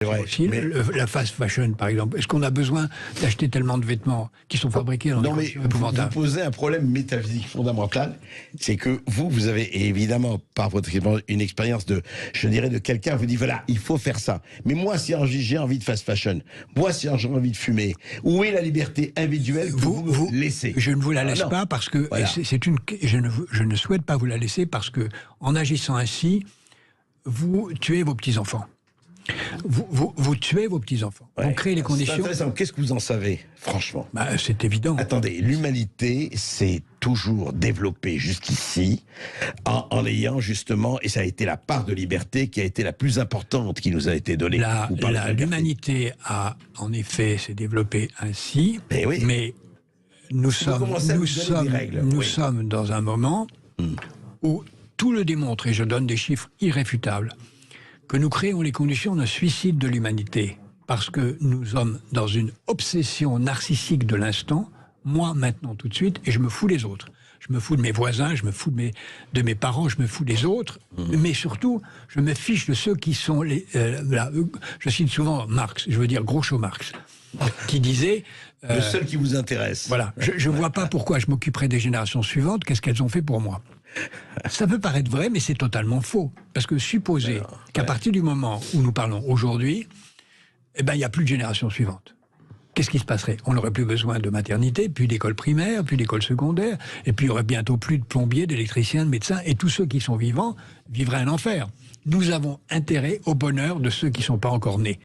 C'est vrai, Aussi, la fast fashion, par exemple. Est-ce qu'on a besoin d'acheter tellement de vêtements qui sont fabriqués dans des conditions épouvantables? Vous posez un problème métaphysique fondamental, c'est que vous avez, et évidemment, par votre une expérience de, je dirais, de quelqu'un vous dit, voilà, il faut faire ça. Mais moi, si j'ai envie de fast fashion, moi, si j'ai envie de fumer, où est la liberté individuelle que vous laissez? Je ne vous la laisse pas parce que, voilà. Je ne souhaite pas vous la laisser parce que, en agissant ainsi, vous tuez vos petits-enfants. Vous tuez vos petits-enfants. Ouais. Vous créez les conditions. Qu'est-ce que vous en savez, franchement? C'est évident. Attendez, l'humanité s'est toujours développée jusqu'ici en ayant justement, et ça a été la part de liberté qui a été la plus importante qui nous a été donnée. L'humanité a en effet s'est développée ainsi, mais nous sommes dans un moment où tout le démontre, et je donne des chiffres irréfutables, que nous créons les conditions d'un suicide de l'humanité, parce que nous sommes dans une obsession narcissique de l'instant, moi maintenant tout de suite, et je me fous des autres. Je me fous de mes voisins, je me fous de mes parents, je me fous des autres, mais surtout, je me fiche de ceux qui sont les... je cite souvent Marx, je veux dire Groucho Marx, qui disait... le seul qui vous intéresse. Voilà, je ne vois pas pourquoi je m'occuperai des générations suivantes, qu'est-ce qu'elles ont fait pour moi. Ça peut paraître vrai, mais c'est totalement faux. Parce que supposez qu'à partir du moment où nous parlons aujourd'hui, eh ben, il n'y a plus de génération suivante. Qu'est-ce qui se passerait? On n'aurait plus besoin de maternité, plus d'école primaire, plus d'école secondaire, et puis il y aurait bientôt plus de plombiers, d'électriciens, de médecins, et tous ceux qui sont vivants vivraient un enfer. Nous avons intérêt au bonheur de ceux qui ne sont pas encore nés.